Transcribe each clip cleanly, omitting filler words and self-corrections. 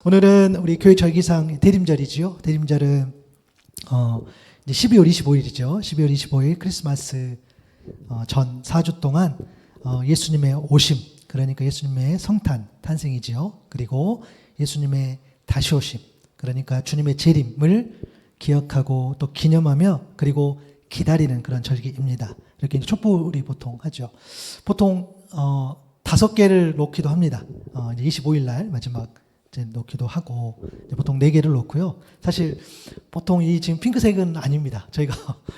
오늘은 우리 교회 절기상 대림절이지요. 대림절은 이제 12월 25일이죠. 12월 25일 크리스마스 전 4주 동안 예수님의 오심, 그러니까 예수님의 성탄, 탄생이지요. 그리고 예수님의 다시 오심, 그러니까 주님의 재림을 기억하고 또 기념하며 그리고 기다리는 그런 절기입니다. 이렇게 이제 촛불이 보통 하죠. 보통 5개를 놓기도 합니다. 이제 25일 날 마지막 이제 놓기도 하고 이제 보통 4개를 놓고요. 사실 보통 이 지금 핑크색은 아닙니다. 저희가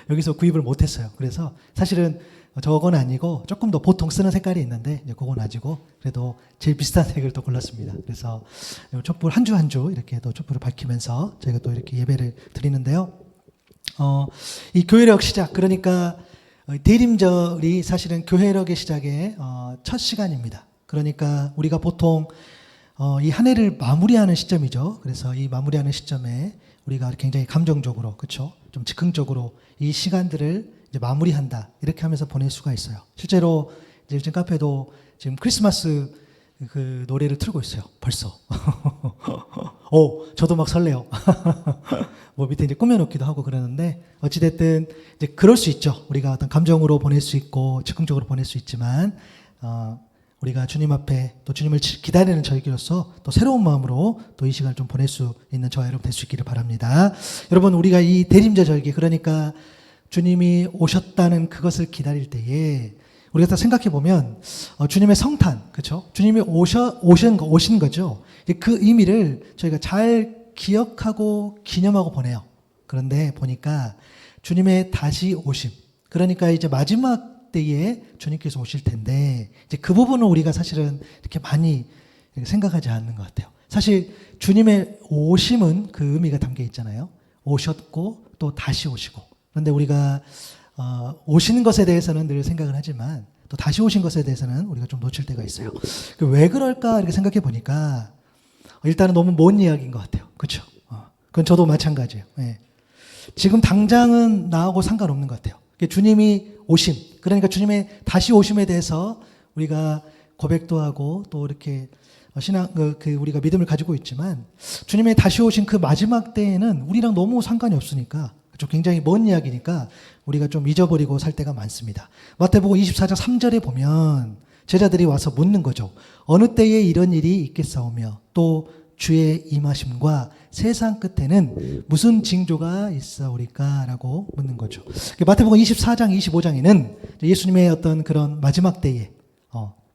여기서 구입을 못했어요. 그래서 사실은 저건 아니고 조금 더 보통 쓰는 색깔이 있는데 이제 그건 아니고 그래도 제일 비슷한 색을 또 골랐습니다. 그래서 촛불 한 주 한 주 이렇게 또 촛불을 밝히면서 저희가 또 이렇게 예배를 드리는데요. 이 교회력 시작, 그러니까 대림절이 사실은 교회력의 시작의 첫 시간입니다. 그러니까 우리가 보통 이 한 해를 마무리하는 시점이죠. 그래서 이 마무리하는 시점에 우리가 굉장히 감정적으로, 그렇죠? 좀 즉흥적으로 이 시간들을 이제 마무리한다, 이렇게 하면서 보낼 수가 있어요. 실제로 이제 요즘 카페도 지금 크리스마스 그 노래를 틀고 있어요. 벌써. 저도 막 설레요. 뭐 밑에 이제 꾸며놓기도 하고 그러는데 어찌됐든 이제 그럴 수 있죠. 우리가 어떤 감정으로 보낼 수 있고 즉흥적으로 보낼 수 있지만 우리가 주님 앞에 또 주님을 기다리는 저희로서 또 새로운 마음으로 또 이 시간을 좀 보낼 수 있는 저와 여러분 될 수 있기를 바랍니다. 여러분, 우리가 이 대림절 절기, 그러니까 주님이 오셨다는 그것을 기다릴 때에 우리가 다 생각해 보면 주님의 성탄, 그렇죠? 주님이 오신 거죠. 그 의미를 저희가 잘 기억하고 기념하고 보내요. 그런데 보니까 주님의 다시 오심, 그러니까 이제 마지막 때에 주님께서 오실 텐데 이제 그 부분을 우리가 사실은 이렇게 많이 생각하지 않는 것 같아요. 사실 주님의 오심은 그 의미가 담겨 있잖아요. 오셨고 또 다시 오시고. 그런데 우리가 오시는 것에 대해서는 늘 생각을 하지만 또 다시 오신 것에 대해서는 우리가 좀 놓칠 때가 있어요. 왜 그럴까 이렇게 생각해 보니까 일단은 너무 먼 이야기인 것 같아요. 그렇죠? 그건 저도 마찬가지예요. 네. 지금 당장은 나하고 상관없는 것 같아요. 주님이 오심, 그러니까 주님의 다시 오심에 대해서 우리가 고백도 하고 또 이렇게 우리가 믿음을 가지고 있지만 주님의 다시 오신 그 마지막 때에는 우리랑 너무 상관이 없으니까, 그렇죠? 굉장히 먼 이야기니까 우리가 좀 잊어버리고 살 때가 많습니다. 마태복음 24장 3절에 보면 제자들이 와서 묻는 거죠. 어느 때에 이런 일이 있겠사오며 또 주의 임하심과 세상 끝에는 무슨 징조가 있사오리까? 라고 묻는 거죠. 마태복음 24장, 25장에는 예수님의 어떤 그런 마지막 때에,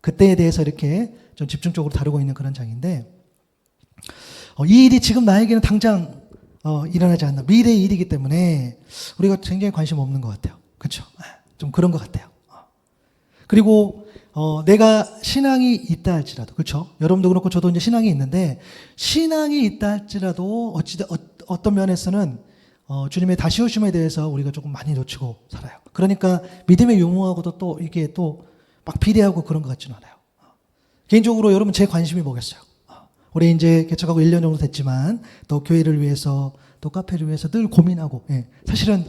그때에 대해서 이렇게 좀 집중적으로 다루고 있는 그런 장인데, 이 일이 지금 나에게는 당장 일어나지 않나. 미래의 일이기 때문에 우리가 굉장히 관심 없는 것 같아요. 그렇죠? 좀 그런 것 같아요. 그리고 내가 신앙이 있다 할지라도, 그렇죠? 여러분도 그렇고 저도 이제 신앙이 있는데, 신앙이 있다 할지라도 어떤 면에서는 주님의 다시 오심에 대해서 우리가 조금 많이 놓치고 살아요. 그러니까 믿음의 유무하고도 또 이게 또 막 비례하고 그런 것 같지는 않아요. 개인적으로 여러분, 제 관심이 뭐겠어요? 우리 이제 개척하고 1년 정도 됐지만 또 교회를 위해서 또 카페를 위해서 늘 고민하고, 사실은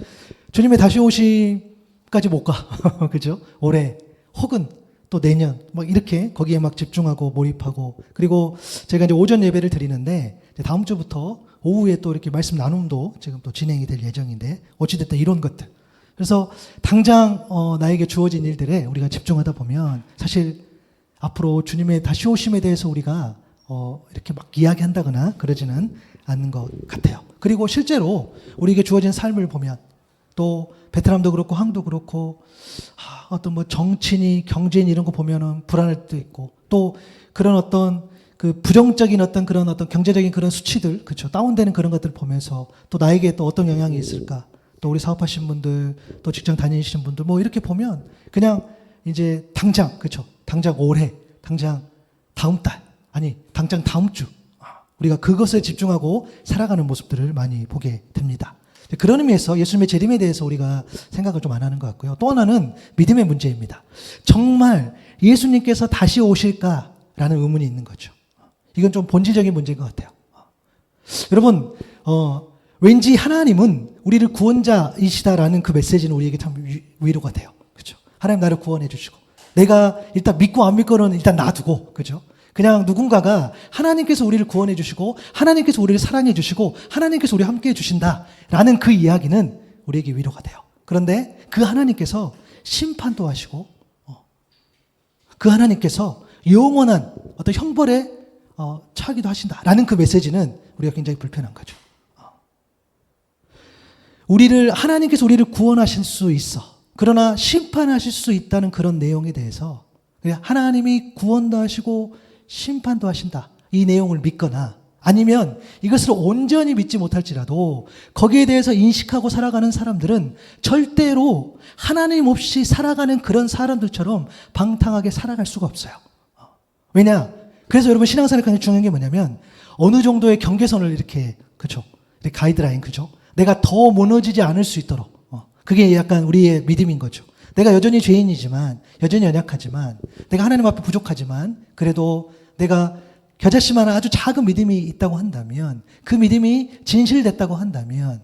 주님의 다시 오심까지 못 가. 그죠? 올해 혹은 또 내년 막 이렇게 거기에 막 집중하고 몰입하고, 그리고 제가 이제 오전 예배를 드리는데 다음 주부터 오후에 또 이렇게 말씀 나눔도 지금 또 진행이 될 예정인데, 어찌됐든 이런 것들, 그래서 당장 나에게 주어진 일들에 우리가 집중하다 보면 사실 앞으로 주님의 다시 오심에 대해서 우리가 이렇게 막 이야기한다거나 그러지는 않는 것 같아요. 그리고 실제로 우리에게 주어진 삶을 보면 또 베트남도 그렇고 한국도 그렇고 어떤 뭐 정치니 경제니 이런 거 보면은 불안할 때도 있고, 또 그런 어떤 그 부정적인 어떤 그런 어떤 경제적인 그런 수치들, 그렇죠? 다운되는 그런 것들을 보면서 또 나에게 또 어떤 영향이 있을까? 또 우리 사업하시는 분들, 또 직장 다니시는 분들 뭐 이렇게 보면 그냥 이제 당장, 그렇죠? 당장 올해, 당장 다음 달, 아니 당장 다음 주 우리가 그것에 집중하고 살아가는 모습들을 많이 보게 됩니다. 그런 의미에서 예수님의 재림에 대해서 우리가 생각을 좀 안 하는 것 같고요. 또 하나는 믿음의 문제입니다. 정말 예수님께서 다시 오실까라는 의문이 있는 거죠. 이건 좀 본질적인 문제인 것 같아요. 여러분, 왠지 하나님은 우리를 구원자이시다라는 그 메시지는 우리에게 참 위로가 돼요. 그렇죠? 하나님 나를 구원해 주시고, 내가 일단 믿고 안 믿고는 일단 놔두고, 그렇죠? 그냥 누군가가 하나님께서 우리를 구원해 주시고 하나님께서 우리를 사랑해 주시고 하나님께서 우리와 함께 해 주신다라는 그 이야기는 우리에게 위로가 돼요. 그런데 그 하나님께서 심판도 하시고 그 하나님께서 영원한 어떤 형벌에 처하기도 하신다라는 그 메시지는 우리가 굉장히 불편한 거죠. 하나님께서 우리를 구원하실 수 있어. 그러나 심판하실 수 있다는 그런 내용에 대해서 하나님이 구원도 하시고 심판도 하신다. 이 내용을 믿거나 아니면 이것을 온전히 믿지 못할지라도 거기에 대해서 인식하고 살아가는 사람들은 절대로 하나님 없이 살아가는 그런 사람들처럼 방탕하게 살아갈 수가 없어요. 왜냐? 그래서 여러분 신앙생활에 가장 중요한 게 뭐냐면 어느 정도의 경계선을 이렇게 그죠? 이렇게 가이드라인 그죠? 내가 더 무너지지 않을 수 있도록 그게 약간 우리의 믿음인 거죠. 내가 여전히 죄인이지만 여전히 연약하지만 내가 하나님 앞에 부족하지만 그래도 내가 겨자씨만한 아주 작은 믿음이 있다고 한다면 그 믿음이 진실됐다고 한다면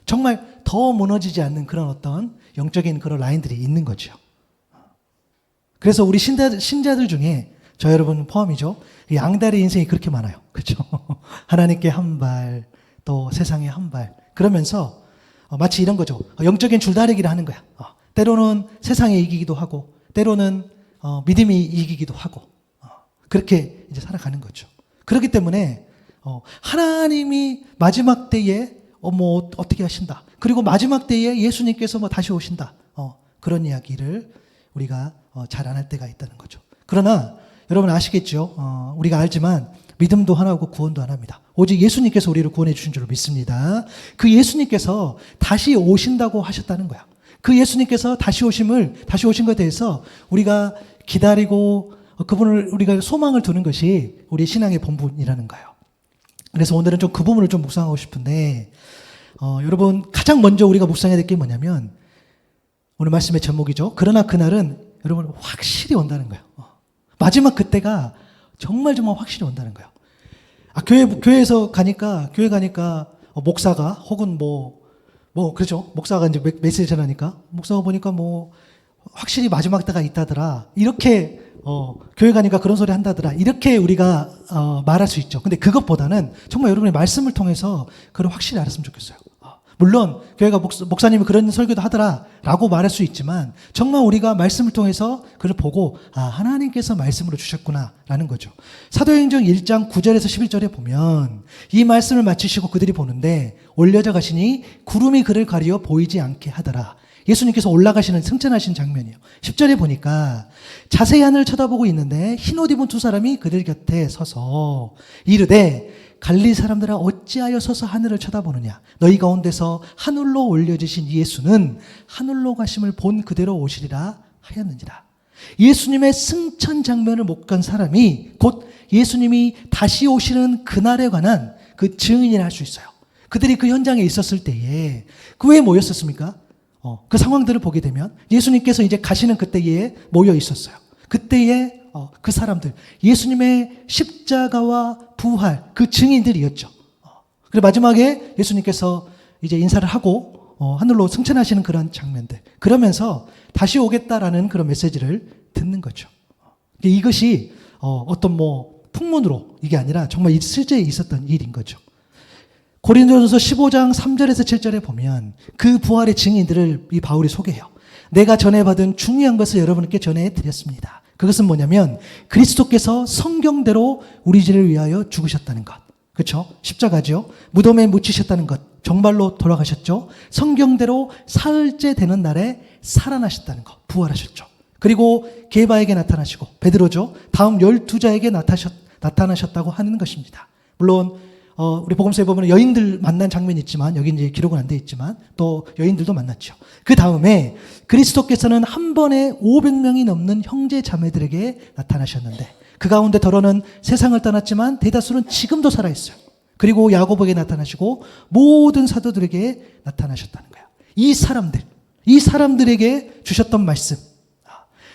정말 더 무너지지 않는 그런 어떤 영적인 그런 라인들이 있는 거죠. 그래서 우리 신자들 중에 저 여러분 포함이죠. 양다리 인생이 그렇게 많아요. 그렇죠? 하나님께 한 발, 또 세상에 한 발. 그러면서 마치 이런 거죠. 영적인 줄다리기를 하는 거야. 때로는 세상에 이기기도 하고 때로는 믿음이 이기기도 하고 그렇게 이제 살아가는 거죠. 그렇기 때문에 하나님이 마지막 때에 뭐 어떻게 하신다. 그리고 마지막 때에 예수님께서 뭐 다시 오신다. 그런 이야기를 우리가 잘 안 할 때가 있다는 거죠. 그러나 여러분 아시겠죠? 우리가 알지만 믿음도 하나고 구원도 하나입니다. 오직 예수님께서 우리를 구원해 주신 줄로 믿습니다. 그 예수님께서 다시 오신다고 하셨다는 거야. 그 예수님께서 다시 오신 것에 대해서 우리가 기다리고 그분을 우리가 소망을 두는 것이 우리 신앙의 본분이라는 거예요. 그래서 오늘은 좀 그 부분을 좀 묵상하고 싶은데 여러분 가장 먼저 우리가 묵상해야 될 게 뭐냐면 오늘 말씀의 제목이죠. 그러나 그날은 여러분 확실히 온다는 거예요. 마지막 그때가 정말 확실히 온다는 거예요. 교회에서 가니까 목사가 혹은 그렇죠. 목사가 이제 메시지 전하니까 목사가 보니까 확실히 마지막 때가 있다더라. 이렇게 교회 가니까 그런 소리 한다더라. 이렇게 우리가 말할 수 있죠. 근데 그것보다는 정말 여러분의 말씀을 통해서 그걸 확실히 알았으면 좋겠어요. 물론 교회가 목사님이 그런 설교도 하더라라고 말할 수 있지만 정말 우리가 말씀을 통해서 그걸 보고 하나님께서 말씀으로 주셨구나라는 거죠. 사도행전 1장 9절에서 11절에 보면 이 말씀을 마치시고 그들이 보는데 올려져 가시니 구름이 그를 가리어 보이지 않게 하더라. 예수님께서 올라가시는 승천하신 장면이에요. 10절에 보니까 자세히 하늘을 쳐다보고 있는데 흰옷 입은 두 사람이 그들 곁에 서서 이르되 갈릴리 사람들아 어찌하여 서서 하늘을 쳐다보느냐. 너희 가운데서 하늘로 올려지신 예수는 하늘로 가심을 본 그대로 오시리라 하였느니라. 예수님의 승천 장면을 못 간 사람이 곧 예수님이 다시 오시는 그날에 관한 그 증인이라 할 수 있어요. 그들이 그 현장에 있었을 때에 그 왜 모였었습니까? 그 상황들을 보게 되면 예수님께서 이제 가시는 그때에 모여 있었어요. 그때에 그 사람들, 예수님의 십자가와 부활, 그 증인들이었죠. 그리고 마지막에 예수님께서 이제 인사를 하고 하늘로 승천하시는 그런 장면들. 그러면서 다시 오겠다라는 그런 메시지를 듣는 거죠. 이것이 어떤 풍문으로 이게 아니라 정말 실제 있었던 일인 거죠. 고린도전서 15장 3절에서 7절에 보면 그 부활의 증인들을 이 바울이 소개해요. 내가 전해받은 중요한 것을 여러분께 전해드렸습니다. 그것은 뭐냐면 그리스도께서 성경대로 우리 죄를 위하여 죽으셨다는 것. 그렇죠? 십자가죠. 무덤에 묻히셨다는 것. 정말로 돌아가셨죠. 성경대로 사흘째 되는 날에 살아나셨다는 것. 부활하셨죠. 그리고 게바에게 나타나시고 베드로죠. 다음 12자에게 나타나셨다고 하는 것입니다. 물론 우리 복음서에 보면 여인들 만난 장면이 있지만 여기 이제 기록은 안 돼 있지만 또 여인들도 만났죠. 그 다음에 그리스도께서는 한 번에 500명이 넘는 형제 자매들에게 나타나셨는데 그 가운데 더러는 세상을 떠났지만 대다수는 지금도 살아있어요. 그리고 야고보에게 나타나시고 모든 사도들에게 나타나셨다는 거예요. 이 사람들에게 주셨던 말씀.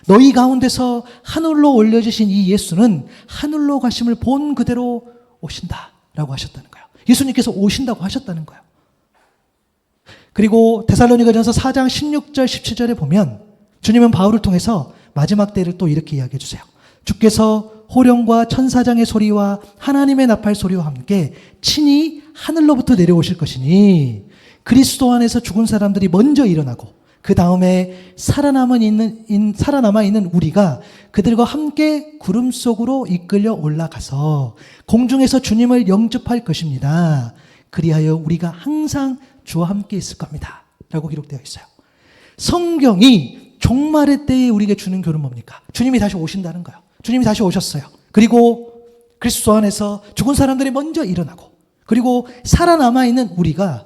너희 가운데서 하늘로 올려주신 이 예수는 하늘로 가심을 본 그대로 오신다. 라고 하셨다는 거예요. 예수님께서 오신다고 하셨다는 거예요. 그리고 데살로니가전서 4장 16절 17절에 보면 주님은 바울을 통해서 마지막 때를 또 이렇게 이야기해 주세요. 주께서 호령과 천사장의 소리와 하나님의 나팔 소리와 함께 친히 하늘로부터 내려오실 것이니 그리스도 안에서 죽은 사람들이 먼저 일어나고 그 다음에 살아남아 있는 우리가 그들과 함께 구름 속으로 이끌려 올라가서 공중에서 주님을 영접할 것입니다. 그리하여 우리가 항상 주와 함께 있을 겁니다. 라고 기록되어 있어요. 성경이 종말의 때에 우리에게 주는 교훈은 뭡니까? 주님이 다시 오신다는 거예요. 주님이 다시 오셨어요. 그리고 그리스도 안에서 죽은 사람들이 먼저 일어나고 그리고 살아남아 있는 우리가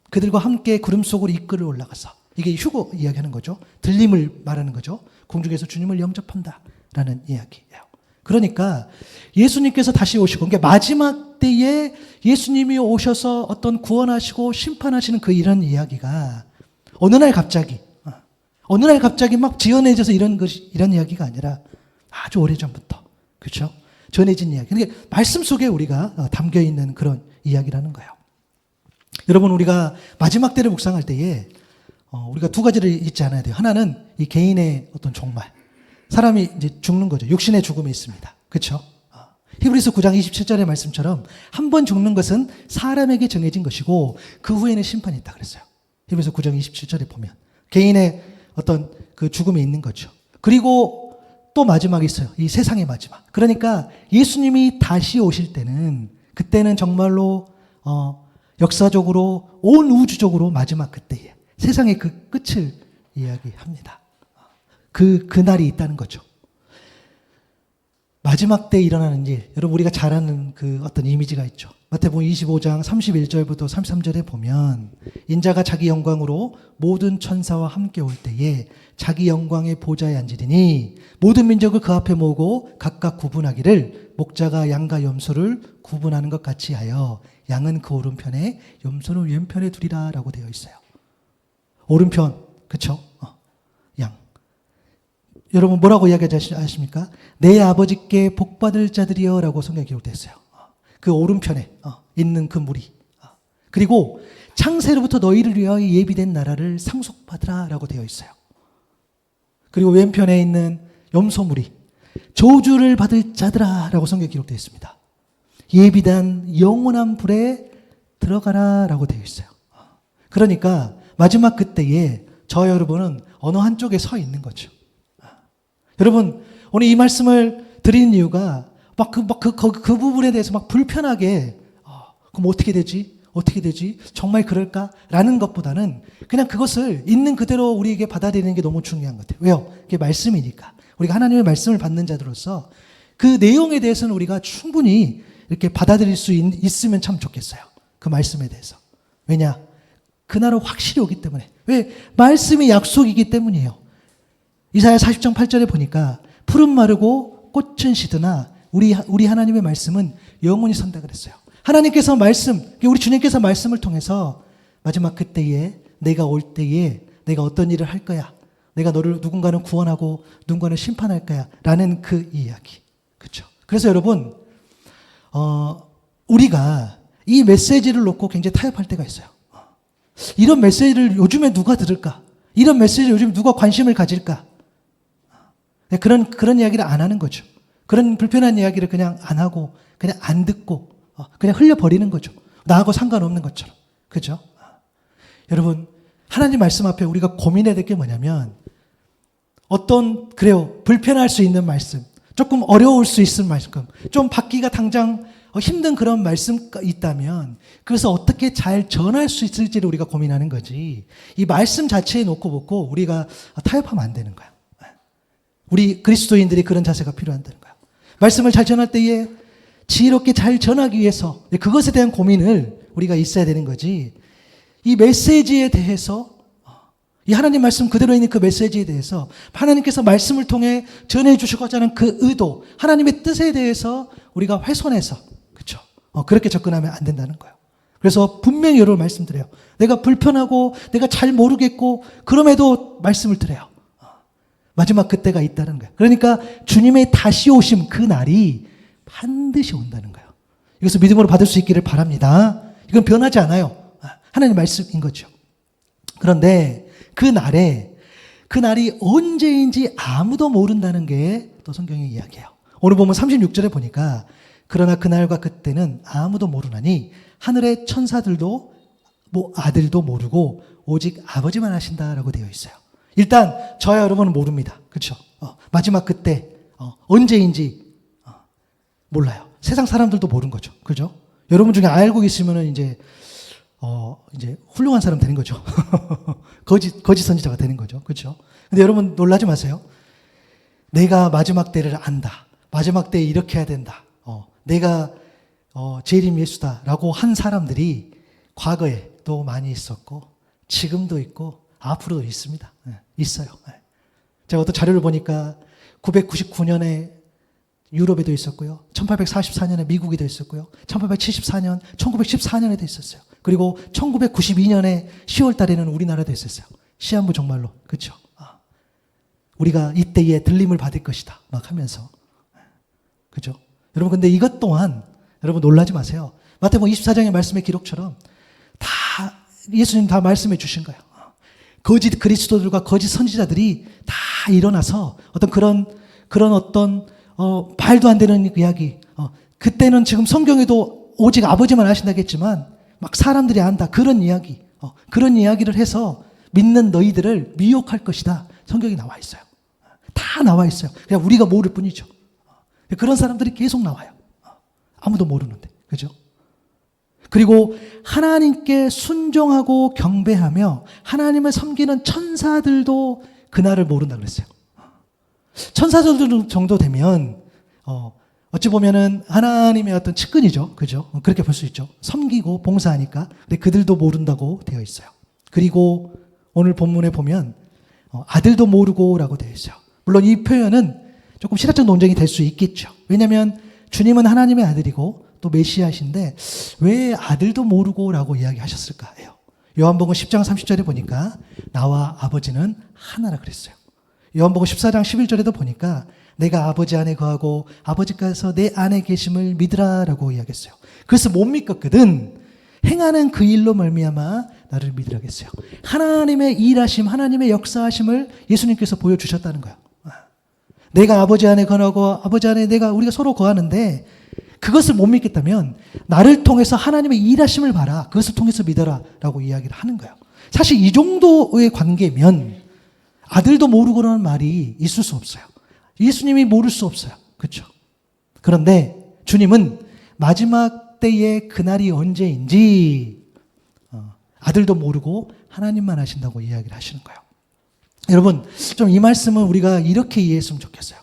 그들과 함께 구름 속으로 이끌어 올라가서 이게 휴거 이야기하는 거죠. 들림을 말하는 거죠. 공중에서 주님을 영접한다라는 이야기예요. 그러니까 예수님께서 다시 오시고 그러니까 마지막 때에 예수님이 오셔서 어떤 구원하시고 심판하시는 그 이런 이야기가 어느 날 갑자기 막 지어내져서 이런 이야기가 아니라 아주 오래전부터 그렇죠? 전해진 이야기. 그러니까 말씀 속에 우리가 담겨 있는 그런 이야기라는 거예요. 여러분 우리가 마지막 때를 묵상할 때에 우리가 두 가지를 잊지 않아야 돼요. 하나는 이 개인의 어떤 종말. 사람이 이제 죽는 거죠. 육신의 죽음이 있습니다. 그렇죠? 히브리서 9장 27절의 말씀처럼 한 번 죽는 것은 사람에게 정해진 것이고 그 후에는 심판이 있다 그랬어요. 히브리서 9장 27절에 보면 개인의 어떤 그 죽음이 있는 거죠. 그리고 또 마지막이 있어요. 이 세상의 마지막. 그러니까 예수님이 다시 오실 때는 그때는 정말로 역사적으로 온 우주적으로 마지막 그때에 세상의 그 끝을 이야기합니다. 그날이 있다는 거죠. 마지막 때 일어나는 일, 여러분 우리가 잘 아는 그 어떤 이미지가 있죠. 마태복음 25장 31절부터 33절에 보면 인자가 자기 영광으로 모든 천사와 함께 올 때에 자기 영광의 보좌에 앉으리니 모든 민족을 그 앞에 모으고 각각 구분하기를 목자가 양과 염소를 구분하는 것 같이 하여 양은 그 오른편에 염소는 왼편에 두리라 라고 되어 있어요. 오른편, 그쵸? 양. 여러분 뭐라고 이야기하지 아십니까? 내 아버지께 복받을 자들이여 라고 성경에 기록되어 있어요. 그 오른편에 있는 그 무리. 그리고 창세로부터 너희를 위하여 예비된 나라를 상속받으라 라고 되어 있어요. 그리고 왼편에 있는 염소무리. 저주를 받을 자들아 라고 성경에 기록되어 있습니다. 예비된 영원한 불에 들어가라 라고 되어 있어요. 그러니까 마지막 그때에 저 여러분은 어느 한쪽에 서 있는 거죠. 여러분 오늘 이 말씀을 드리는 이유가 그 부분에 대해서 막 불편하게 그럼 어떻게 되지? 어떻게 되지? 정말 그럴까? 라는 것보다는 그냥 그것을 있는 그대로 우리에게 받아들이는 게 너무 중요한 것 같아요. 왜요? 그게 말씀이니까. 우리가 하나님의 말씀을 받는 자들로서 그 내용에 대해서는 우리가 충분히 이렇게 받아들일 수 있으면 참 좋겠어요. 그 말씀에 대해서. 왜냐? 그날은 확실히 오기 때문에. 왜? 말씀이 약속이기 때문이에요. 이사야 40장 8절에 보니까 푸른 마르고 꽃은 시드나 우리 하나님의 말씀은 영원히 선다 그랬어요. 하나님께서 우리 주님께서 말씀을 통해서 마지막 그때에 내가 올 때에 내가 어떤 일을 할 거야. 내가 너를 누군가는 구원하고 누군가는 심판할 거야. 라는 그 이야기. 그렇죠? 그래서 여러분 우리가 이 메시지를 놓고 굉장히 타협할 때가 있어요. 이런 메시지를 요즘에 누가 들을까? 이런 메시지를 요즘 누가 관심을 가질까? 그런 이야기를 안 하는 거죠. 그런 불편한 이야기를 그냥 안 하고 그냥 안 듣고 그냥 흘려버리는 거죠. 나하고 상관없는 것처럼. 그죠? 여러분 하나님 말씀 앞에 우리가 고민해야 될 게 뭐냐면 그래요. 불편할 수 있는 말씀, 조금 어려울 수 있는 말씀, 좀 받기가 당장 힘든 그런 말씀이 있다면 그래서 어떻게 잘 전할 수 있을지를 우리가 고민하는 거지. 이 말씀 자체에 놓고 보고 우리가 타협하면 안 되는 거야. 우리 그리스도인들이 그런 자세가 필요한다는 거야. 말씀을 잘 전할 때에 지혜롭게 잘 전하기 위해서 그것에 대한 고민을 우리가 있어야 되는 거지. 이 메시지에 대해서 이 하나님 말씀 그대로 있는 그 메시지에 대해서 하나님께서 말씀을 통해 전해주시고자 하는 그 의도, 하나님의 뜻에 대해서 우리가 훼손해서 그렇죠? 그렇게 접근하면 안 된다는 거예요. 그래서 분명히 여러분 말씀드려요. 내가 불편하고 내가 잘 모르겠고 그럼에도 말씀을 드려요. 마지막 그때가 있다는 거예요. 그러니까 주님의 다시 오심 그 날이 반드시 온다는 거예요. 이것을 믿음으로 받을 수 있기를 바랍니다. 이건 변하지 않아요. 하나님의 말씀인 거죠. 그런데 그 날이 언제인지 아무도 모른다는 게 또 성경의 이야기예요. 오늘 보면 36절에 보니까 그러나 그날과 그때는 아무도 모르나니 하늘의 천사들도 아들도 모르고 오직 아버지만 아신다라고 되어 있어요. 일단 저야 여러분은 모릅니다. 그렇죠? 마지막 그때 언제인지 몰라요. 세상 사람들도 모르는 거죠. 그죠? 여러분 중에 알고 있으면은 이제 훌륭한 사람 되는 거죠. 거짓 선지자가 되는 거죠. 그렇죠? 근데 여러분 놀라지 마세요. 내가 마지막 때를 안다. 마지막 때에 이렇게 해야 된다. 내가 재림 예수다라고 한 사람들이 과거에도 많이 있었고 지금도 있고 앞으로도 있습니다. 있어요. 제가 어떤 자료를 보니까 999년에 유럽에도 있었고요. 1844년에 미국에도 있었고요. 1874년, 1914년에도 있었어요. 그리고 1992년에 10월 달에는 우리나라도 있었어요. 시한부 종말로. 그렇죠? 우리가 이때에 들림을 받을 것이다. 막 하면서. 그죠? 여러분, 근데 이것 또한 여러분 놀라지 마세요. 마태복음 24장의 말씀의 기록처럼 다 예수님 다 말씀해 주신 거예요. 거짓 그리스도들과 거짓 선지자들이 다 일어나서 어떤 그런 어떤 말도 안 되는 이야기. 그때는 지금 성경에도 오직 아버지만 아신다겠지만 막 사람들이 안다. 그런 이야기. 그런 이야기를 해서 믿는 너희들을 미혹할 것이다. 성경에 나와 있어요. 다 나와 있어요. 그냥 우리가 모를 뿐이죠. 그런 사람들이 계속 나와요. 아무도 모르는데. 그죠? 그리고 하나님께 순종하고 경배하며 하나님을 섬기는 천사들도 그날을 모른다 그랬어요. 천사들 정도 되면 어찌 보면은 하나님의 어떤 측근이죠. 그죠? 그렇게 볼 수 있죠. 섬기고 봉사하니까. 근데 그들도 모른다고 되어 있어요. 그리고 오늘 본문에 보면 아들도 모르고라고 되어 있어요. 물론 이 표현은 조금 신학적 논쟁이 될 수 있겠죠. 왜냐하면 주님은 하나님의 아들이고 또 메시아이신데 왜 아들도 모르고라고 이야기하셨을까요? 요한복음 10장 30절에 보니까 나와 아버지는 하나라 그랬어요. 요한복음 14장 11절에도 보니까 내가 아버지 안에 거하고 아버지께서 내 안에 계심을 믿으라라고 이야기했어요. 그래서 못 믿었거든. 행하는 그 일로 말미암아 나를 믿으라겠어요. 하나님의 일하심, 하나님의 역사하심을 예수님께서 보여주셨다는 거예요. 내가 아버지 안에 거하고 아버지 안에 우리가 서로 거하는데 그것을 못 믿겠다면 나를 통해서 하나님의 일하심을 봐라. 그것을 통해서 믿어라 라고 이야기를 하는 거예요. 사실 이 정도의 관계면 아들도 모르고라는 말이 있을 수 없어요. 예수님이 모를 수 없어요. 그렇죠? 그런데 주님은 마지막 때의 그날이 언제인지 아들도 모르고 하나님만 아신다고 이야기를 하시는 거예요. 여러분, 좀 이 말씀은 우리가 이렇게 이해했으면 좋겠어요.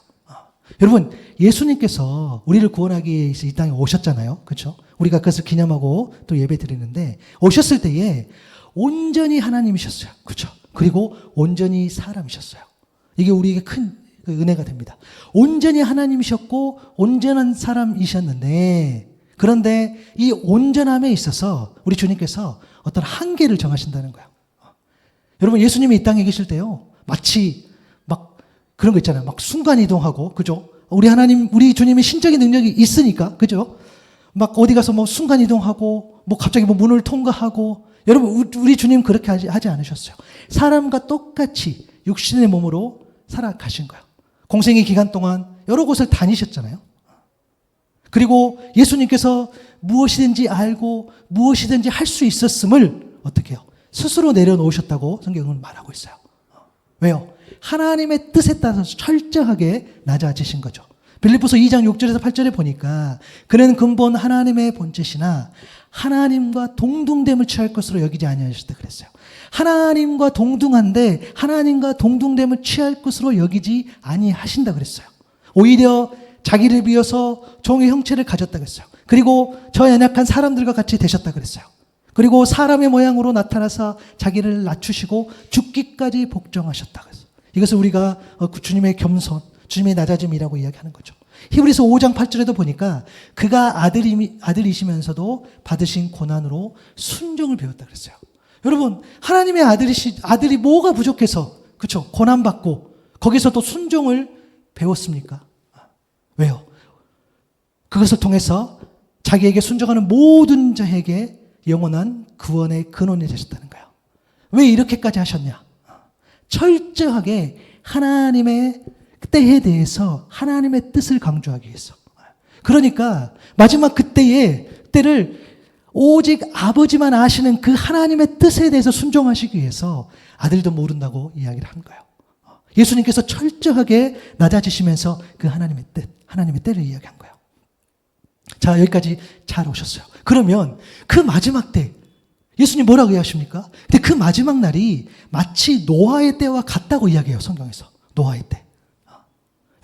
여러분, 예수님께서 우리를 구원하기 위해서 이 땅에 오셨잖아요. 그렇죠? 우리가 그것을 기념하고 또 예배 드리는데 오셨을 때에 온전히 하나님이셨어요. 그렇죠? 그리고 온전히 사람이셨어요. 이게 우리에게 큰 은혜가 됩니다. 온전히 하나님이셨고 온전한 사람이셨는데 그런데 이 온전함에 있어서 우리 주님께서 어떤 한계를 정하신다는 거예요. 여러분, 예수님이 이 땅에 계실 때요. 마치 막 그런 거 있잖아요. 막 순간 이동하고, 그죠? 우리 주님의 신적인 능력이 있으니까, 그죠? 막 어디 가서 뭐 순간 이동하고, 뭐 갑자기 뭐 문을 통과하고, 여러분, 우리 주님 그렇게 하지 않으셨어요. 사람과 똑같이 육신의 몸으로 살아가신 거예요. 공생의 기간 동안 여러 곳을 다니셨잖아요. 그리고 예수님께서 무엇이든지 알고 무엇이든지 할 수 있었음을 어떻게 해요? 스스로 내려놓으셨다고 성경은 말하고 있어요. 왜요? 하나님의 뜻에 따라서 철저하게 낮아지신 거죠. 빌립보서 2장 6절에서 8절에 보니까 그는 근본 하나님의 본체시나 하나님과 동등됨을 취할 것으로 여기지 아니하셨다 그랬어요. 하나님과 동등한데 하나님과 동등됨을 취할 것으로 여기지 아니하신다 그랬어요. 오히려 자기를 비워서 종의 형체를 가졌다 그랬어요. 그리고 저 연약한 사람들과 같이 되셨다 그랬어요. 그리고 사람의 모양으로 나타나서 자기를 낮추시고 죽기까지 복종하셨다 그랬어요. 이것을 우리가 주님의 겸손, 주님의 낮아짐이라고 이야기하는 거죠. 히브리서 5장 8절에도 보니까 그가 아들이시면서도 받으신 고난으로 순종을 배웠다 그랬어요. 여러분, 하나님의 아들이 뭐가 부족해서, 그렇죠? 고난받고 거기서 또 순종을 배웠습니까? 왜요? 그것을 통해서 자기에게 순종하는 모든 자에게 영원한 구원의 근원이 되셨다는 거예요. 왜 이렇게까지 하셨냐? 철저하게 하나님의 때에 대해서 하나님의 뜻을 강조하기 위해서. 그러니까 마지막 그때의 때를 오직 아버지만 아시는 그 하나님의 뜻에 대해서 순종하시기 위해서 아들도 모른다고 이야기를 한 거예요. 예수님께서 철저하게 낮아지시면서 그 하나님의 뜻, 하나님의 때를 이야기한 거예요. 자, 여기까지 잘 오셨어요. 그러면 그 마지막 때 예수님 뭐라고 이야기하십니까? 근데 그 마지막 날이 마치 노아의 때와 같다고 이야기해요. 성경에서. 노아의 때.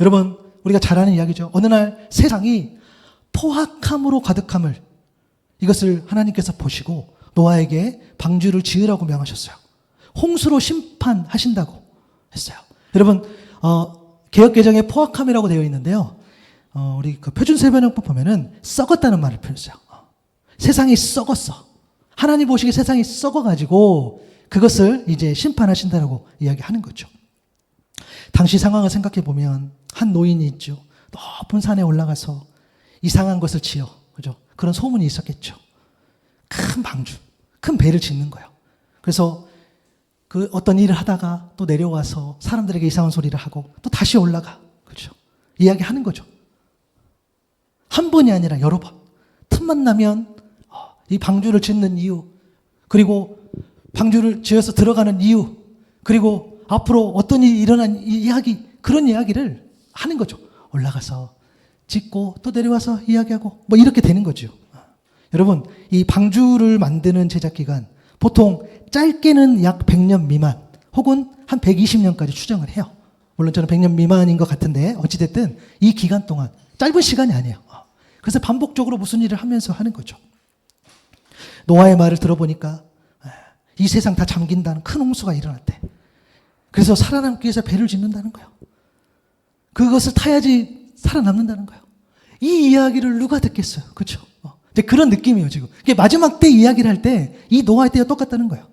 여러분, 우리가 잘 아는 이야기죠. 어느 날 세상이 포악함으로 가득함을, 이것을 하나님께서 보시고 노아에게 방주를 지으라고 명하셨어요. 홍수로 심판하신다고 했어요. 여러분, 개역개정에 포악함이라고 되어 있는데요. 우리 그 표준세번역법 보면은 썩었다는 말을 표현했어요. 세상이 썩었어. 하나님 보시기에 세상이 썩어가지고 그것을 이제 심판하신다라고 이야기하는 거죠. 당시 상황을 생각해 보면 한 노인이 있죠. 높은 산에 올라가서 이상한 것을 지어, 그죠? 그런 소문이 있었겠죠. 큰 방주, 큰 배를 짓는 거예요. 그래서 그 어떤 일을 하다가 또 내려와서 사람들에게 이상한 소리를 하고 또 다시 올라가, 그죠? 이야기하는 거죠. 한 번이 아니라 여러 번. 틈만 나면 이 방주를 짓는 이유, 그리고 방주를 지어서 들어가는 이유, 그리고 앞으로 어떤 일이 일어난 이야기, 그런 이야기를 하는 거죠. 올라가서 짓고 또 내려와서 이야기하고 뭐 이렇게 되는 거죠. 여러분, 이 방주를 만드는 제작 기간 보통 짧게는 약 100년 미만 혹은 한 120년까지 추정을 해요. 물론 저는 100년 미만인 것 같은데 어찌됐든 이 기간 동안 짧은 시간이 아니에요. 그래서 반복적으로 무슨 일을 하면서 하는 거죠. 노아의 말을 들어보니까 이 세상 다 잠긴다는 큰 홍수가 일어났대. 그래서 살아남기 위해서 배를 짓는다는 거예요. 그것을 타야지 살아남는다는 거예요. 이 이야기를 누가 듣겠어요? 그렇죠? 이제 그런 느낌이에요, 지금. 이게 마지막 때 이야기를 할 때 이 노아의 때와 똑같다는 거예요.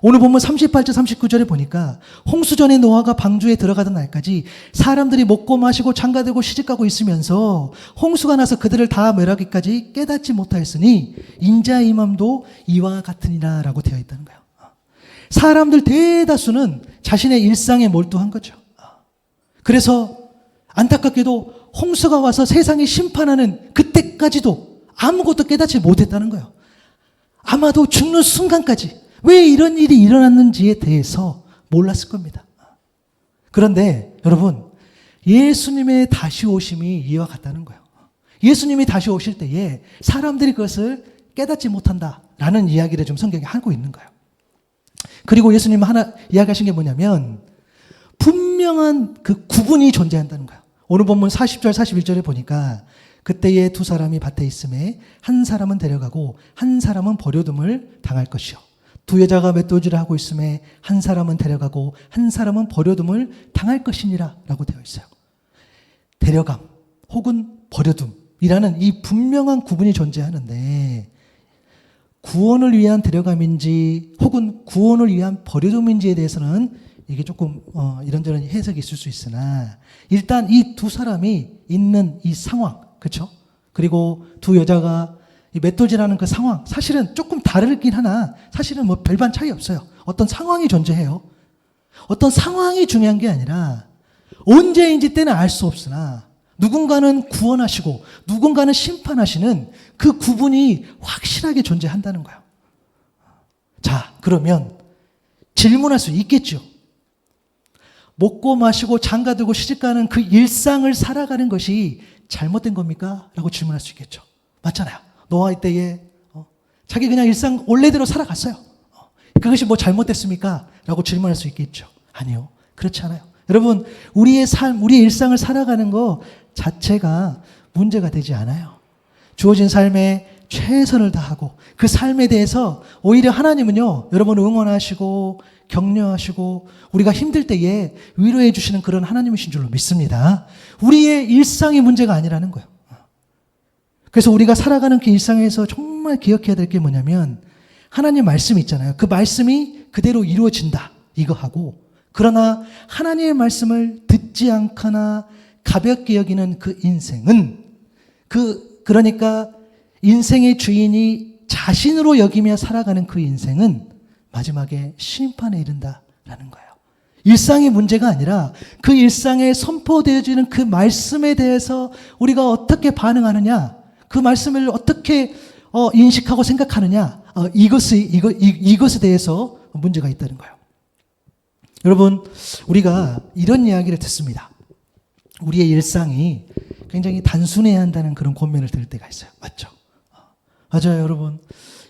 오늘 보면 38절, 39절에 보니까 홍수 전에 노아가 방주에 들어가던 날까지 사람들이 먹고 마시고 장가들고 시집가고 있으면서 홍수가 나서 그들을 다 멸하기까지 깨닫지 못하였으니 인자의 임함도 이와 같으니라 라고 되어 있다는 거예요. 사람들 대다수는 자신의 일상에 몰두한 거죠. 그래서 안타깝게도 홍수가 와서 세상이 심판하는 그때까지도 아무것도 깨닫지 못했다는 거예요. 아마도 죽는 순간까지 왜 이런 일이 일어났는지에 대해서 몰랐을 겁니다. 그런데 여러분, 예수님의 다시 오심이 이와 같다는 거예요. 예수님이 다시 오실 때에 사람들이 그것을 깨닫지 못한다라는 이야기를 좀 성경에 하고 있는 거예요. 그리고 예수님은 하나 이야기하신 게 뭐냐면 분명한 그 구분이 존재한다는 거예요. 오늘 본문 40절 41절에 보니까 그때에 두 사람이 밭에 있음에 한 사람은 데려가고 한 사람은 버려둠을 당할 것이요. 두 여자가 맷돌질을 하고 있음에 한 사람은 데려가고 한 사람은 버려둠을 당할 것이니라 라고 되어 있어요. 데려감 혹은 버려둠이라는 이 분명한 구분이 존재하는데 구원을 위한 데려감인지 혹은 구원을 위한 버려둠인지에 대해서는 이게 조금 이런저런 해석이 있을 수 있으나 일단 이 두 사람이 있는 이 상황, 그렇죠? 그리고 두 여자가 이 맷돌질하는 그 상황, 사실은 조금 다르긴 하나 사실은 뭐 별반 차이 없어요. 어떤 상황이 존재해요. 어떤 상황이 중요한 게 아니라 언제인지 때는 알 수 없으나 누군가는 구원하시고 누군가는 심판하시는 그 구분이 확실하게 존재한다는 거예요. 자, 그러면 질문할 수 있겠죠. 먹고 마시고 장가들고 시집가는 그 일상을 살아가는 것이 잘못된 겁니까? 라고 질문할 수 있겠죠. 맞잖아요. 노아의 때에 자기 그냥 일상 원래대로 살아갔어요. 그것이 뭐 잘못됐습니까? 라고 질문할 수 있겠죠. 아니요. 그렇지 않아요. 여러분, 우리의 삶, 우리의 일상을 살아가는 것 자체가 문제가 되지 않아요. 주어진 삶에 최선을 다하고 그 삶에 대해서 오히려 하나님은요, 여러분을 응원하시고 격려하시고 우리가 힘들 때에 위로해 주시는 그런 하나님이신 줄로 믿습니다. 우리의 일상이 문제가 아니라는 거예요. 그래서 우리가 살아가는 그 일상에서 정말 기억해야 될 게 뭐냐면 하나님 말씀이 있잖아요. 그 말씀이 그대로 이루어진다. 이거 하고 그러나 하나님의 말씀을 듣지 않거나 가볍게 여기는 그 인생은 그러니까 인생의 주인이 자신으로 여기며 살아가는 그 인생은 마지막에 심판에 이른다라는 거예요. 일상의 문제가 아니라 그 일상에 선포되어지는 그 말씀에 대해서 우리가 어떻게 반응하느냐, 그 말씀을 어떻게 인식하고 생각하느냐, 이것에 대해서 문제가 있다는 거예요. 여러분, 우리가 이런 이야기를 듣습니다. 우리의 일상이 굉장히 단순해야 한다는 그런 권면을 들을 때가 있어요. 맞죠? 맞아요, 여러분.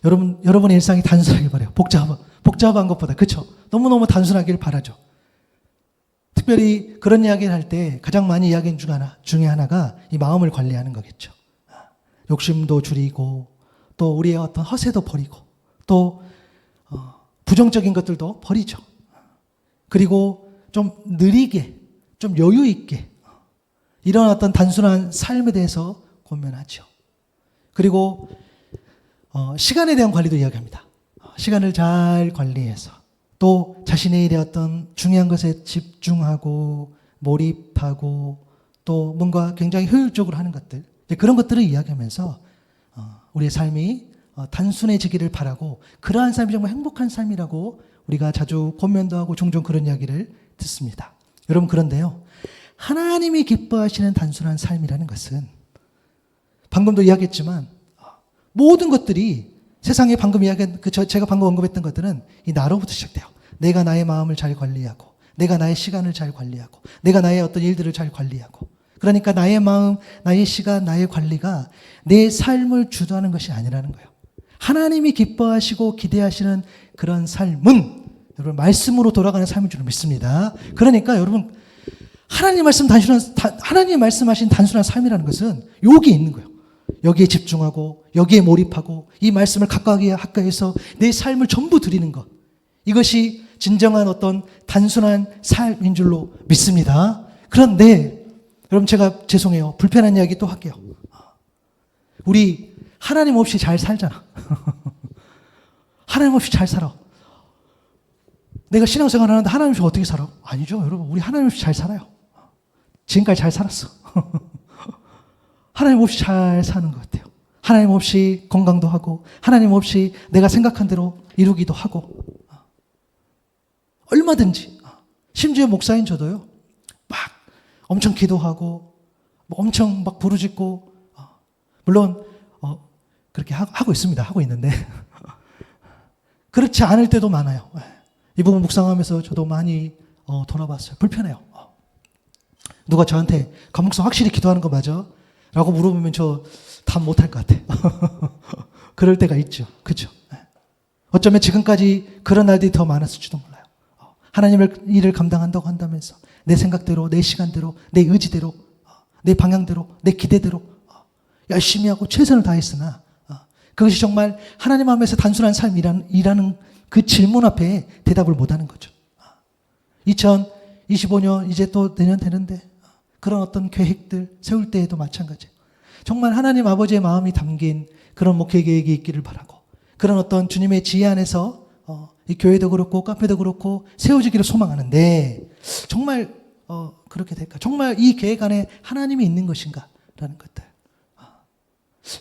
여러분의 일상이 단순하길 바라요. 복잡한 것보다. 그렇죠? 너무너무 단순하길 바라죠. 특별히 그런 이야기를 할 때 가장 많이 이야기하는 중에 하나가 이 마음을 관리하는 거겠죠. 욕심도 줄이고 또 우리의 어떤 허세도 버리고 또 부정적인 것들도 버리죠. 그리고 좀 느리게, 좀 여유 있게 이런 어떤 단순한 삶에 대해서 권면하죠. 그리고 시간에 대한 관리도 이야기합니다. 시간을 잘 관리해서 또 자신의 일에 어떤 중요한 것에 집중하고 몰입하고 또 뭔가 굉장히 효율적으로 하는 것들, 그런 것들을 이야기하면서 우리의 삶이 단순해지기를 바라고 그러한 삶이 정말 행복한 삶이라고 우리가 자주 권면도 하고 종종 그런 이야기를 듣습니다. 여러분, 그런데요, 하나님이 기뻐하시는 단순한 삶이라는 것은 방금도 이야기했지만 모든 것들이 세상에 방금 이야기한 제가 방금 언급했던 것들은 이 나로부터 시작돼요. 내가 나의 마음을 잘 관리하고 내가 나의 시간을 잘 관리하고 내가 나의 어떤 일들을 잘 관리하고, 그러니까 나의 마음, 나의 시간, 나의 관리가 내 삶을 주도하는 것이 아니라는 거예요. 하나님이 기뻐하시고 기대하시는 그런 삶은 여러분 말씀으로 돌아가는 삶인 줄 믿습니다. 그러니까 여러분, 하나님 말씀하신 단순한 삶이라는 것은 여기 있는 거예요. 여기에 집중하고 여기에 몰입하고 이 말씀을 가까이에서 내 삶을 전부 드리는 것, 이것이 진정한 어떤 단순한 삶인 줄로 믿습니다. 그런데 여러분, 제가 죄송해요, 불편한 이야기 또 할게요. 우리 하나님 없이 잘 살잖아. 하나님 없이 잘 살아. 내가 신앙생활 하는데 하나님 없이 어떻게 살아? 아니죠, 여러분. 우리 하나님 없이 잘 살아요. 지금까지 잘 살았어. 하나님 없이 잘 사는 것 같아요. 하나님 없이 건강도 하고 하나님 없이 내가 생각한 대로 이루기도 하고, 얼마든지. 심지어 목사인 저도요, 막 엄청 기도하고 엄청 막 부르짖고, 물론 그렇게 하고 있습니다. 하고 있는데 그렇지 않을 때도 많아요. 이 부분 묵상하면서 저도 많이 돌아봤어요. 불편해요. 누가 저한테 감목사 확실히 기도하는 거 맞아? 라고 물어보면 저 답 못할 것 같아요. 그럴 때가 있죠. 그렇죠? 어쩌면 지금까지 그런 날들이 더 많았을지도 몰라요. 하나님의 일을 감당한다고 한다면서 내 생각대로, 내 시간대로, 내 의지대로, 내 방향대로, 내 기대대로 열심히 하고 최선을 다했으나 그것이 정말 하나님 앞에서 단순한 삶이라는 그 질문 앞에 대답을 못하는 거죠. 2025년 이제 또 내년 되는데 그런 어떤 계획들 세울 때에도 마찬가지예요. 정말 하나님 아버지의 마음이 담긴 그런 목회 계획이 있기를 바라고, 그런 어떤 주님의 지혜 안에서 이 교회도 그렇고 카페도 그렇고 세워지기를 소망하는데, 정말 그렇게 될까? 정말 이 계획 안에 하나님이 있는 것인가? 라는 것들.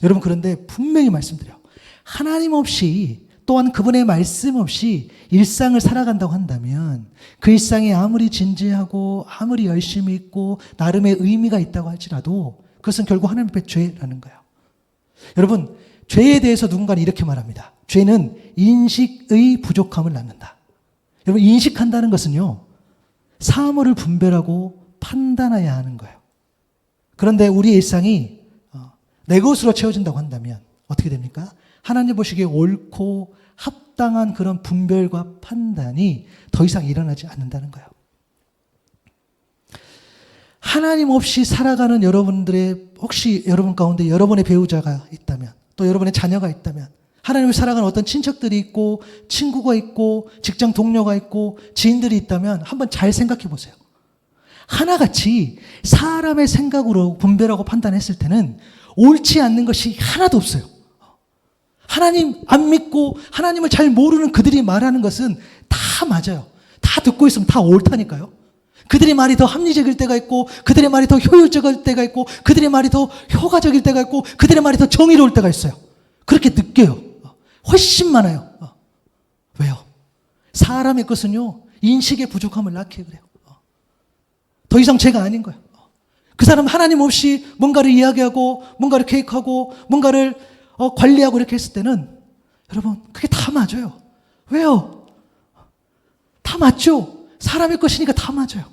여러분, 그런데 분명히 말씀드려요. 하나님 없이, 또한 그분의 말씀 없이 일상을 살아간다고 한다면 그 일상이 아무리 진지하고 아무리 열심히 있고 나름의 의미가 있다고 할지라도 그것은 결국 하나님 앞에 죄라는 거예요. 여러분, 죄에 대해서 누군가는 이렇게 말합니다. 죄는 인식의 부족함을 낳는다. 여러분, 인식한다는 것은요, 사물을 분별하고 판단해야 하는 거예요. 그런데 우리의 일상이 내 것으로 채워진다고 한다면 어떻게 됩니까? 하나님 보시기에 옳고 합당한 그런 분별과 판단이 더 이상 일어나지 않는다는 거예요. 하나님 없이 살아가는 여러분들의, 혹시 여러분 가운데 여러분의 배우자가 있다면, 또 여러분의 자녀가 있다면, 하나님을 살아가는 어떤 친척들이 있고 친구가 있고 직장 동료가 있고 지인들이 있다면 한번 잘 생각해 보세요. 하나같이 사람의 생각으로 분별하고 판단했을 때는 옳지 않는 것이 하나도 없어요. 하나님 안 믿고 하나님을 잘 모르는 그들이 말하는 것은 다 맞아요. 다 듣고 있으면 다 옳다니까요. 그들의 말이 더 합리적일 때가 있고, 그들의 말이 더 효율적일 때가 있고, 그들의 말이 더 효과적일 때가 있고, 그들의 말이 더 정의로울 때가 있어요. 그렇게 느껴요. 훨씬 많아요. 왜요? 사람의 것은요, 인식의 부족함을 낳게 그래요. 더 이상 제가 아닌 거예요. 그 사람 하나님 없이 뭔가를 이야기하고 뭔가를 계획하고 뭔가를 관리하고 이렇게 했을 때는 여러분 그게 다 맞아요. 왜요? 다 맞죠. 사람의 것이니까 다 맞아요.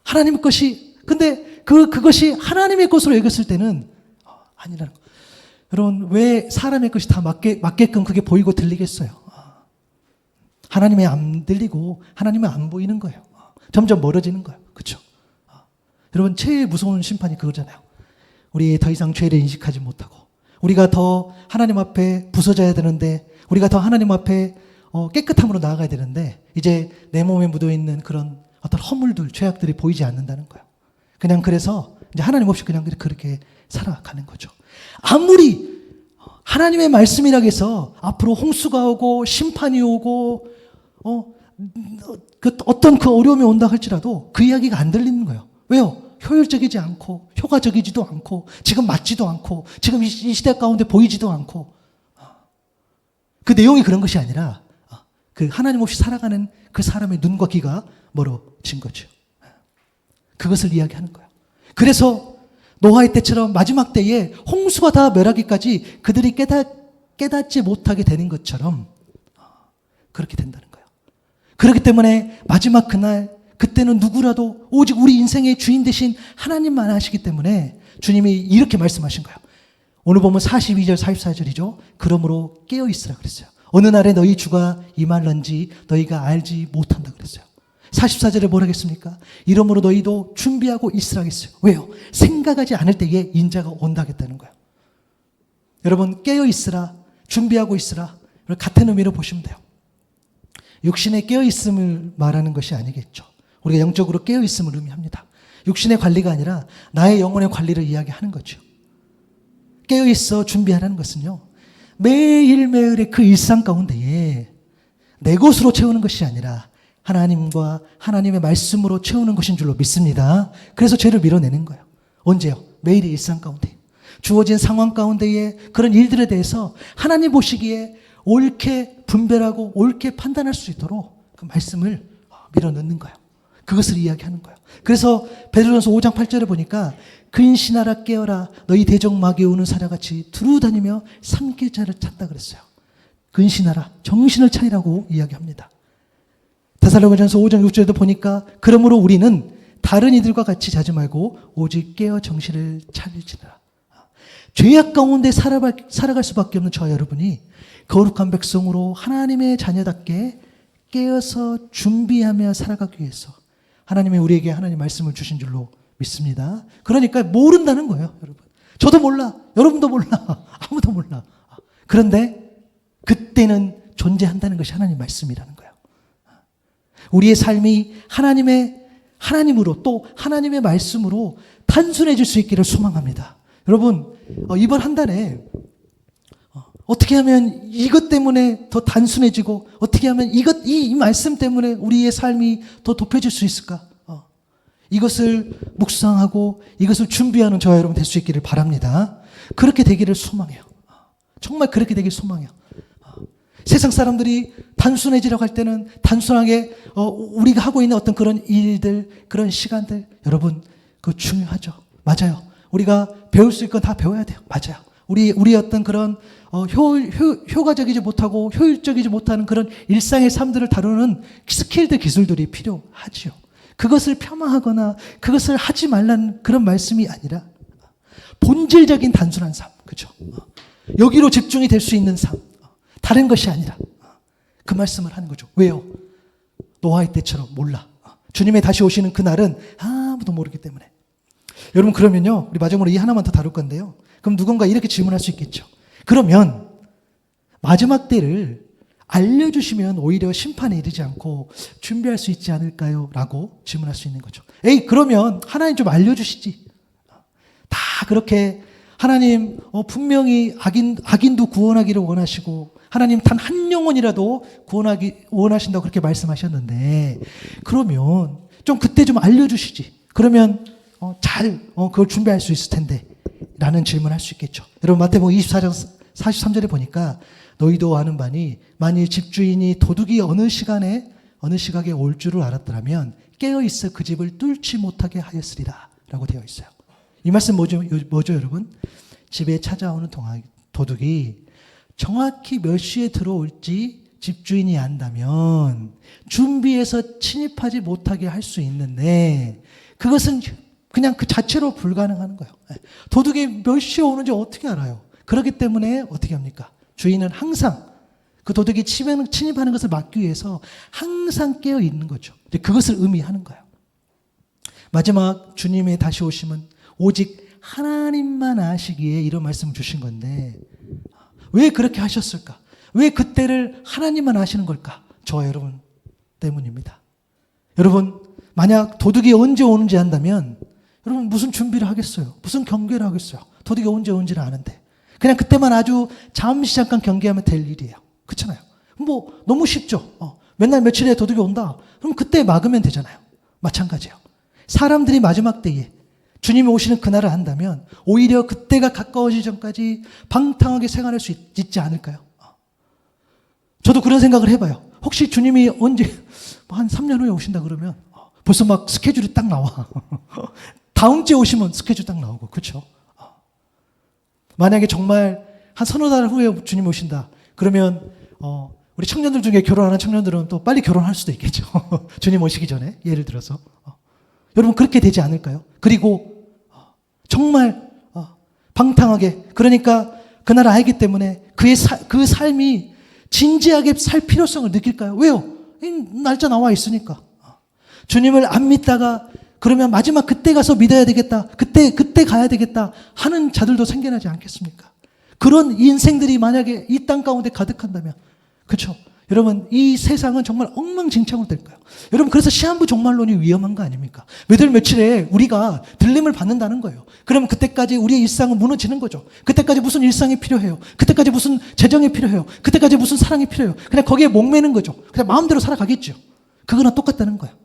하나님의 것이 근데 그것이 하나님의 것으로 여겼을 때는 아니라는 거. 여러분 왜 사람의 것이 다 맞게끔 그게 보이고 들리겠어요? 하나님의 안 들리고 하나님의 안 보이는 거예요. 점점 멀어지는 거예요. 그렇죠? 여러분 제일 무서운 심판이 그거잖아요. 우리 더 이상 죄를 인식하지 못하고 우리가 더 하나님 앞에 부서져야 되는데 우리가 더 하나님 앞에 깨끗함으로 나아가야 되는데 이제 내 몸에 묻어있는 그런 어떤 허물들, 죄악들이 보이지 않는다는 거예요. 그냥 그래서 이제 하나님 없이 그냥 그렇게 살아가는 거죠. 아무리 하나님의 말씀이라고 해서 앞으로 홍수가 오고 심판이 오고 어떤 그 어려움이 온다 할지라도 그 이야기가 안 들리는 거예요. 왜요? 효율적이지 않고 효과적이지도 않고 지금 맞지도 않고 지금 이 시대 가운데 보이지도 않고 그 내용이 그런 것이 아니라 그 하나님 없이 살아가는 그 사람의 눈과 귀가 멀어진 거죠. 그것을 이야기하는 거예요. 그래서 노아의 때처럼 마지막 때에 홍수가 다 멸하기까지 그들이 깨닫지 못하게 되는 것처럼 그렇게 된다는 거예요. 그렇기 때문에 마지막 그날 그때는 누구라도 오직 우리 인생의 주인 되신 하나님만 아시기 때문에 주님이 이렇게 말씀하신 거예요. 오늘 보면 42절 44절이죠. 그러므로 깨어있으라 그랬어요. 어느 날에 너희 주가 임할런지 너희가 알지 못한다 그랬어요. 44절에 뭐라 했습니까? 이러므로 너희도 준비하고 있으라 했어요. 왜요? 생각하지 않을 때에 인자가 온다 했다는 거예요. 여러분 깨어있으라 준비하고 있으라 같은 의미로 보시면 돼요. 육신의 깨어있음을 말하는 것이 아니겠죠. 우리가 영적으로 깨어있음을 의미합니다. 육신의 관리가 아니라 나의 영혼의 관리를 이야기하는 거죠. 깨어있어 준비하라는 것은요. 매일매일의 그 일상 가운데에 내 것으로 채우는 것이 아니라 하나님과 하나님의 말씀으로 채우는 것인 줄로 믿습니다. 그래서 죄를 밀어내는 거예요. 언제요? 매일의 일상 가운데. 주어진 상황 가운데에 그런 일들에 대해서 하나님 보시기에 옳게 분별하고 옳게 판단할 수 있도록 그 말씀을 밀어넣는 거예요. 그것을 이야기하는 거예요. 그래서 베드로전서 5장 8절에 보니까 근신하라 깨어라 너희 대적마귀 우는 사자같이 두루다니며 삼킬 자를 찾다 그랬어요. 근신하라 정신을 차리라고 이야기합니다. 데살로니가전서 5장 6절에도 보니까 그러므로 우리는 다른 이들과 같이 자지 말고 오직 깨어 정신을 차릴지니라. 죄악 가운데 살아갈 수밖에 없는 저와 여러분이 거룩한 백성으로 하나님의 자녀답게 깨어서 준비하며 살아가기 위해서 하나님이 우리에게 하나님 말씀을 주신 줄로 믿습니다. 그러니까 모른다는 거예요, 여러분. 저도 몰라. 여러분도 몰라. 아무도 몰라. 그런데 그때는 존재한다는 것이 하나님 말씀이라는 거예요. 우리의 삶이 하나님으로 또 하나님의 말씀으로 단순해질 수 있기를 소망합니다. 여러분, 이번 한 달에 어떻게 하면 이것 때문에 더 단순해지고 어떻게 하면 이 말씀 때문에 우리의 삶이 더 높여질 수 있을까? 이것을 묵상하고 이것을 준비하는 저와 여러분 될 수 있기를 바랍니다. 그렇게 되기를 소망해요. 정말 그렇게 되길 소망해요. 세상 사람들이 단순해지려고 할 때는 단순하게 우리가 하고 있는 어떤 그런 일들, 그런 시간들 여러분 그거 중요하죠. 맞아요. 우리가 배울 수 있건 다 배워야 돼요. 맞아요. 우리 어떤 그런 효과적이지 못하고 효율적이지 못하는 그런 일상의 삶들을 다루는 스킬들, 기술들이 필요하지요. 그것을 폄하하거나 그것을 하지 말라는 그런 말씀이 아니라 본질적인 단순한 삶, 그죠? 여기로 집중이 될 수 있는 삶, 다른 것이 아니라 그 말씀을 하는 거죠. 왜요? 노아의 때처럼 몰라. 주님의 다시 오시는 그날은 아무도 모르기 때문에. 여러분 그러면요, 우리 마지막으로 이 하나만 더 다룰 건데요. 그럼 누군가 이렇게 질문할 수 있겠죠. 그러면 마지막 때를 알려주시면 오히려 심판에 이르지 않고 준비할 수 있지 않을까요? 라고 질문할 수 있는 거죠. 그러면 하나님 좀 알려주시지. 다 그렇게 하나님 분명히 악인도 구원하기를 원하시고 하나님 단 한 영혼이라도 구원하기 원하신다고 그렇게 말씀하셨는데 그러면 좀 그때 좀 알려주시지. 그러면 그걸 준비할 수 있을 텐데 라는 질문을 할 수 있겠죠. 여러분 마태복음 24장 43절에 보니까 너희도 아는 바니 만일 집주인이 도둑이 어느 시간에 어느 시각에 올 줄을 알았더라면 깨어있어 그 집을 뚫지 못하게 하였으리라 라고 되어 있어요. 이 말씀 뭐죠 여러분? 집에 찾아오는 도둑이 정확히 몇 시에 들어올지 집주인이 안다면 준비해서 침입하지 못하게 할 수 있는데 그것은 그냥 그 자체로 불가능한 거예요. 도둑이 몇 시에 오는지 어떻게 알아요? 그렇기 때문에 어떻게 합니까? 주인은 항상 그 도둑이 침입하는 것을 막기 위해서 항상 깨어 있는 거죠. 그것을 의미하는 거예요. 마지막 주님의 다시 오심은 오직 하나님만 아시기에 이런 말씀을 주신 건데 왜 그렇게 하셨을까? 왜 그때를 하나님만 아시는 걸까? 저와 여러분 때문입니다. 여러분 만약 도둑이 언제 오는지 안다면 여러분 무슨 준비를 하겠어요? 무슨 경계를 하겠어요? 도둑이 언제 오는지를 아는데 그냥 그때만 아주 잠시 잠깐 경계하면 될 일이에요. 그렇잖아요. 뭐 너무 쉽죠. 맨날 며칠에 도둑이 온다. 그럼 그때 막으면 되잖아요. 마찬가지예요. 사람들이 마지막 때에 주님이 오시는 그날을 안다면 오히려 그때가 가까워지기 전까지 방탕하게 생활할 수 있지 않을까요? 저도 그런 생각을 해봐요. 혹시 주님이 언제 한 3년 후에 오신다 그러면 벌써 막 스케줄이 딱 나와. 다음 주에 오시면 스케줄 딱 나오고 그렇죠? 만약에 정말 한 서너 달 후에 주님 오신다 그러면 우리 청년들 중에 결혼하는 청년들은 또 빨리 결혼할 수도 있겠죠. 주님 오시기 전에 예를 들어서 여러분 그렇게 되지 않을까요? 그리고 정말 방탕하게 그러니까 그날 알기 때문에 그 삶이 진지하게 살 필요성을 느낄까요? 왜요? 날짜 나와 있으니까. 주님을 안 믿다가 그러면 마지막 그때 가서 믿어야 되겠다. 그때 가야 되겠다 하는 자들도 생겨나지 않겠습니까? 그런 인생들이 만약에 이 땅 가운데 가득한다면 그렇죠? 여러분 이 세상은 정말 엉망진창으로 될 거예요. 여러분 그래서 시한부 종말론이 위험한 거 아닙니까? 몇월 며칠에 우리가 들림을 받는다는 거예요. 그러면 그때까지 우리의 일상은 무너지는 거죠. 그때까지 무슨 일상이 필요해요? 그때까지 무슨 재정이 필요해요? 그때까지 무슨 사랑이 필요해요? 그냥 거기에 목매는 거죠. 그냥 마음대로 살아가겠죠. 그거랑 똑같다는 거예요.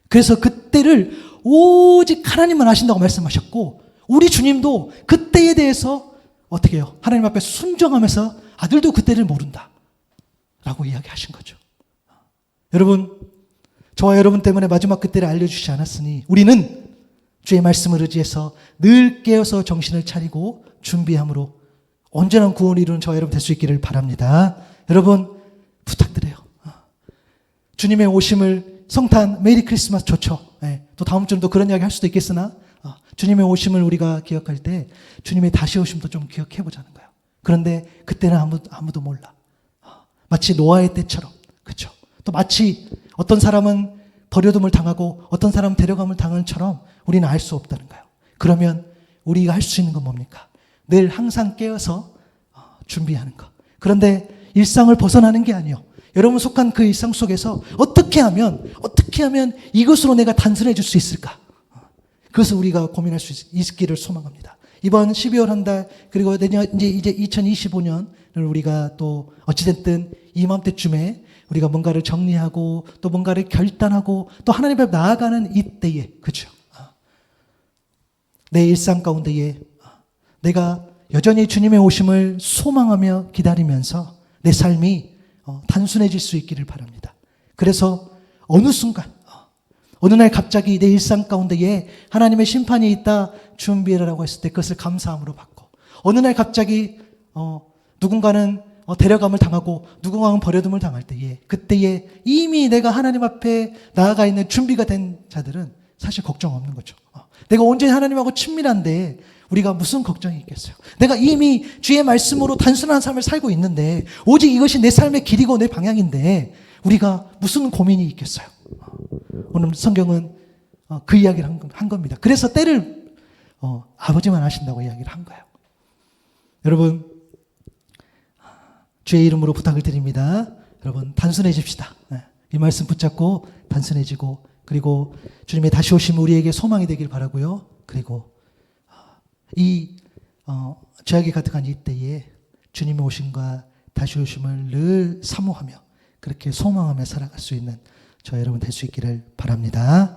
그래서 그때를 오직 하나님만 아신다고 말씀하셨고 우리 주님도 그때에 대해서 어떻게 해요? 하나님 앞에 순종하면서 아들도 그때를 모른다 라고 이야기하신 거죠. 여러분 저와 여러분 때문에 마지막 그때를 알려주시지 않았으니 우리는 주의 말씀을 의지해서 늘 깨어서 정신을 차리고 준비함으로 온전한 구원을 이루는 저와 여러분 될 수 있기를 바랍니다. 여러분 부탁드려요. 주님의 오심을 성탄 메리 크리스마스 좋죠. 또 다음 주는 또 그런 이야기 할 수도 있겠으나 주님의 오심을 우리가 기억할 때 주님의 다시 오심도 좀 기억해 보자는 거예요. 그런데 그때는 아무도 몰라. 마치 노아의 때처럼 그렇죠. 또 마치 어떤 사람은 버려둠을 당하고 어떤 사람은 데려감을 당하는 처럼 우리는 알 수 없다는 거예요. 그러면 우리가 할 수 있는 건 뭡니까? 늘 항상 깨어서 준비하는 것. 그런데 일상을 벗어나는 게 아니에요. 여러분 속한 그 일상 속에서 어떻게 하면 이것으로 내가 단순해질 수 있을까? 그것을 우리가 고민할 수 있기를 소망합니다. 이번 12월 한 달 그리고 내년 이제 2025년을 우리가 또 어찌됐든 이맘때쯤에 우리가 뭔가를 정리하고 또 뭔가를 결단하고 또 하나님 앞에 나아가는 이때에 그렇죠. 내 일상 가운데에 내가 여전히 주님의 오심을 소망하며 기다리면서 내 삶이 단순해질 수 있기를 바랍니다. 그래서 어느 순간 어느 날 갑자기 내 일상 가운데에 하나님의 심판이 있다 준비해라라고 했을 때 그것을 감사함으로 받고 어느 날 갑자기 누군가는 데려감을 당하고 누군가는 버려둠을 당할 때에 그때에 이미 내가 하나님 앞에 나아가 있는 준비가 된 자들은 사실 걱정 없는 거죠. 내가 온전히 하나님하고 친밀한데 우리가 무슨 걱정이 있겠어요? 내가 이미 주의 말씀으로 단순한 삶을 살고 있는데 오직 이것이 내 삶의 길이고 내 방향인데 우리가 무슨 고민이 있겠어요? 오늘 성경은 그 이야기를 한 겁니다. 그래서 때를 아버지만 아신다고 이야기를 한 거예요. 여러분 주의 이름으로 부탁을 드립니다. 여러분 단순해집시다. 이 말씀 붙잡고 단순해지고 그리고 주님의 다시 오심이 우리에게 소망이 되길 바라고요. 그리고 이 죄악이 가득한 이때에 주님의 오심과 다시 오심을 늘 사모하며 그렇게 소망하며 살아갈 수 있는 저 여러분 될 수 있기를 바랍니다.